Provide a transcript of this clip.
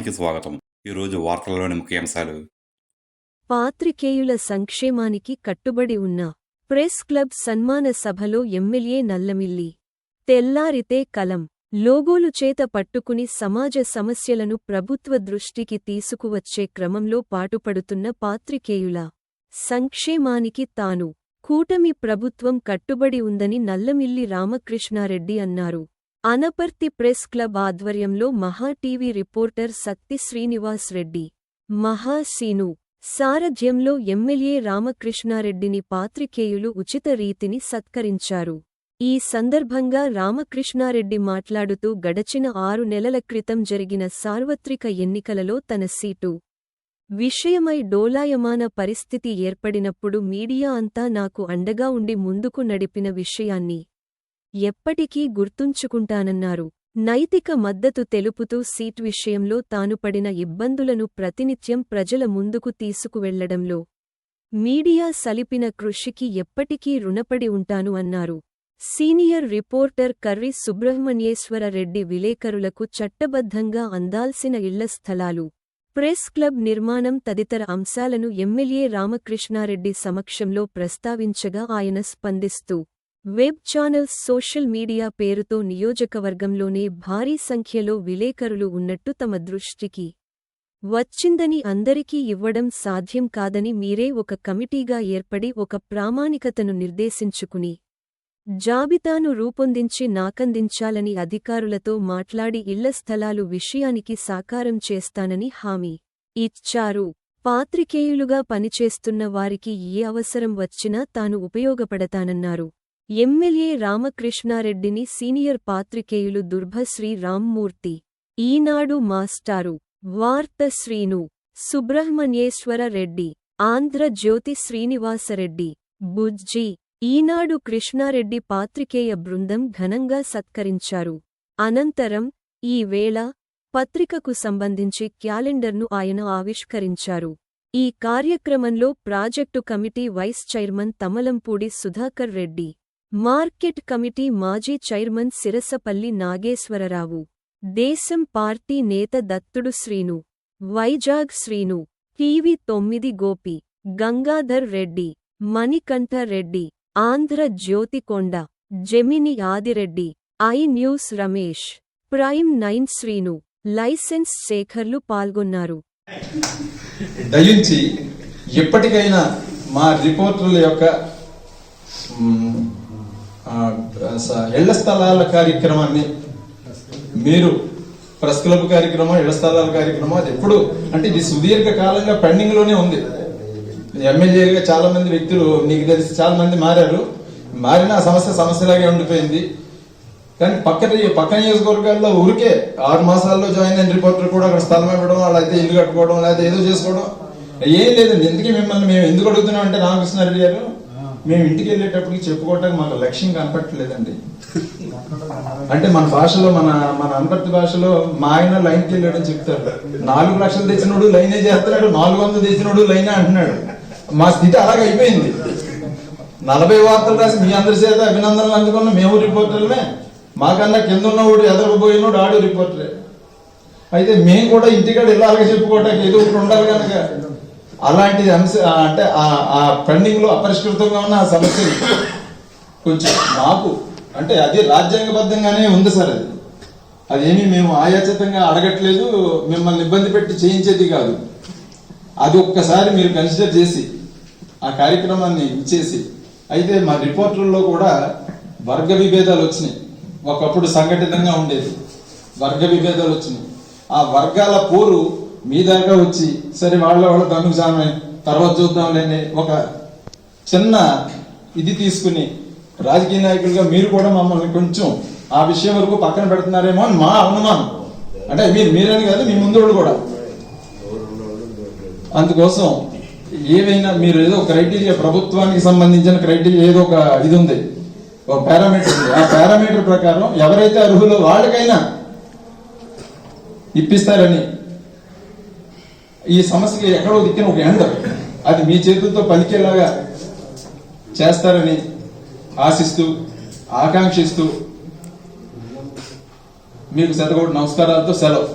కార్యక్రమానికి స్వాగతం. ఈరోజు వార్తలలోని ముఖ్యాంశాలు. పాత్రికేయుల సంక్షేమానికి కట్టుబడి ఉన్న ప్రెస్ క్లబ్ సన్మాన సభలో ఎమ్మెల్యే నల్లమిల్లి. తెల్లారితే కలం, లోగోలు చేత పట్టుకుని సమాజ సమస్యలను ప్రభుత్వ దృష్టికి తీసుకువచ్చే క్రమంలో పాటుపడుతున్న పాత్రికేయుల సంక్షేమానికి తాను, కూటమి ప్రభుత్వం కట్టుబడి ఉందని నల్లమిల్లి రామకృష్ణారెడ్డి అన్నారు. అనపర్తి ప్రెస్ క్లబ్ ఆధ్వర్యంలో మహా టీవీ రిపోర్టర్ సత్తి శ్రీనివాస్ రెడ్డి, మహా సీను సారథ్యంలో ఎమ్మెల్యే రామకృష్ణారెడ్డిని పాత్రికేయులు ఉచిత రీతిని సత్కరించారు. ఈ సందర్భంగా రామకృష్ణారెడ్డి మాట్లాడుతూ గడచిన 6 నెలల క్రితం జరిగిన సార్వత్రిక ఎన్నికలలో తన సీటు విషయమై డోలాయమాన పరిస్థితి ఏర్పడినప్పుడు మీడియా అంతా నాకు అండగా ఉండి ముందుకు నడిపిన విషయాన్ని ఎప్పటికీ గుర్తుంచుకుంటానన్నారు. నైతిక మద్దతు తెలుపుతూ సీట్ విషయంలో తాను పడిన ఇబ్బందులను ప్రతినిత్యం ప్రజల ముందుకు తీసుకువెళ్లడంలో మీడియా సలిపిన కృషికి ఎప్పటికీ రుణపడి ఉంటాను అన్నారు. సీనియర్ రిపోర్టర్ కర్రి సుబ్రహ్మణ్యేశ్వర రెడ్డి విలేకరులకు చట్టబద్ధంగా అందాల్సిన ఇళ్ల స్థలాలు, ప్రెస్ క్లబ్ నిర్మాణం తదితర అంశాలను ఎమ్మెల్యే రామకృష్ణారెడ్డి సమక్షంలో ప్రస్తావించగా ఆయన స్పందిస్తూ, వెబ్ ఛానల్స్, సోషల్ మీడియా పేరుతో నియోజకవర్గంలోనే భారీ సంఖ్యలో విలేకరులు ఉన్నట్టు తమ దృష్టికి వచ్చిందని, అందరికీ ఇవ్వడం సాధ్యం కాదని మీరే ఒక కమిటీగా ఏర్పడి ఒక ప్రామాణికతను నిర్దేశించుకుని జాబితాను రూపొందించి నాకందించాలని అధికారులతో మాట్లాడి ఇళ్ల స్థలాలు విషయానికి సాకారం చేస్తానని హామీ ఇచ్చారు. పాత్రికేయులుగా పనిచేస్తున్న వారికి ఏ అవసరం వచ్చినా తాను ఉపయోగపడతానన్నారు. ఎమ్మెల్యే రామకృష్ణారెడ్డిని సీనియర్ పాత్రికేయులు దుర్భశ్రీ రామ్మూర్తి, ఈనాడు మాస్టారు, వార్త శ్రీను, సుబ్రహ్మణ్యేశ్వర రెడ్డి, ఆంధ్రజ్యోతి శ్రీనివాసరెడ్డి, బుజ్జి, ఈనాడు కృష్ణారెడ్డి పాత్రికేయ బృందం ఘనంగా సత్కరించారు. అనంతరం ఈ వేళ పత్రికకు సంబంధించి క్యాలెండర్ను ఆయన ఆవిష్కరించారు. ఈ కార్యక్రమంలో project committee vice chairman Tamalampudi Sudhakar Reddy, market committee మాజీ చైర్మన్ సిరసపల్లి నాగేశ్వరరావు, దేశం పార్టీ నేత Dattudu Srinu, Vizag Srinu, TV 9 Gopi, Gangadhar Reddy, Manikanta Reddy, Andhra Jyothi Konda, Gemini Adireddy, i news Ramesh, prime 9 Srinu, license శేఖర్లు పాల్గొన్నారు. దయించి ఎప్పటికైనా మా రిపోర్టర్ల యొక్క ఇళ్ల స్థలాల కార్యక్రమాన్ని, మీరు ప్రెస్ క్లబ్ కార్యక్రమం, ఇళ్ల స్థలాల కార్యక్రమం, అది ఎప్పుడు అంటే ఇది సుదీర్ఘ కాలంగా పెండింగ్ లోనే ఉంది. ఎమ్మెల్యేగా చాలా మంది వ్యక్తులు నీకు తెలిసి చాలా మంది మారిన సమస్యలాగే ఉండిపోయింది. కానీ పక్క నియోజకవర్గాల్లో ఊరికే 6 మాసాల్లో జాయిన్ అయిన రిపోర్టర్ కూడా అక్కడ స్థలం ఇవ్వడం, వాళ్ళైతే ఇల్లు కట్టుకోవడం, లేకపోతే ఏదో చేసుకోవడం ఏం లేదండి. ఎందుకు మిమ్మల్ని మేము ఎందుకు అడుగుతున్నాం అంటే, రామకృష్ణారెడ్డి గారు, మేము ఇంటికి వెళ్ళేటప్పటికి చెప్పుకోవటానికి మాకు లక్ష్యం కనపట్టలేదండి. అంటే మన భాషలో, మన అనపర్తి భాషలో మా ఆయన లైన్కి వెళ్ళాడని చెప్తారు. 4 లక్షలు తెచ్చినోడు లైనే చేస్తున్నాడు, 400 తెచ్చినోడు లైనే అంటున్నాడు. మా స్థితి అలాగే అయిపోయింది. 40 వార్తలు రాసి మీ అందరి చేత అభినందనలు అందుకున్న మేము రిపోర్టర్లమే, మాకన్నా కింద ఉన్నవాడు ఎదరకపోయినోడు ఆడు రిపోర్టరే. అయితే మేము కూడా ఇంటికాడ ఇలా అలాగే చెప్పుకోవటానికి ఏదో ఒకటి ఉండాలి కనుక అలాంటి అంటే ఆ పెండింగ్ లో అపరిష్కృతంగా ఉన్న ఆ సమస్యలు కొంచెం మాకు అంటే అది రాజ్యాంగబద్ధంగానే ఉంది సార్. అదేమీ మేము ఆయాచితంగా అడగట్లేదు, మిమ్మల్ని ఇబ్బంది పెట్టి చేయించేది కాదు. అది ఒక్కసారి మీరు కన్సిడర్ చేసి ఆ కార్యక్రమాన్ని ఇచ్చేసి. అయితే మా రిపోర్టర్లో కూడా వర్గ విభేదాలు వచ్చినాయి. ఒకప్పుడు సంఘటితంగా ఉండేది, వర్గ విభేదాలు వచ్చినాయి. ఆ వర్గాల పోరు మీ దాకా వచ్చి, సరే వాళ్ళ తమకు సామే తర్వాత చూద్దాంలేని ఒక చిన్న ఇది తీసుకుని రాజకీయ నాయకులుగా మీరు కూడా మమ్మల్ని కొంచెం ఆ విషయం వరకు పక్కన పెడుతున్నారేమో అని మా అనుమానం. అంటే మీరని కాదు, మీ ముందు కూడా. అందుకోసం ఏవైనా మీరు ఏదో క్రైటీరియా, ప్రభుత్వానికి సంబంధించిన క్రైటీరియా ఏదో ఒక ఇది ఉంది, ఒక పారామీటర్ ఉంది. ఆ పారామీటర్ ప్రకారం ఎవరైతే అర్హులో వాళ్ళకైనా ఇప్పిస్తారని, ఈ సమస్యకి ఎక్కడో దిక్కిన ఒక ఎండ అది మీ చేతులతో పలికేలాగా చేస్తారని ఆశిస్తూ, ఆకాంక్షిస్తూ మీకు శతకోటి నమస్కారాలతో సెలవు.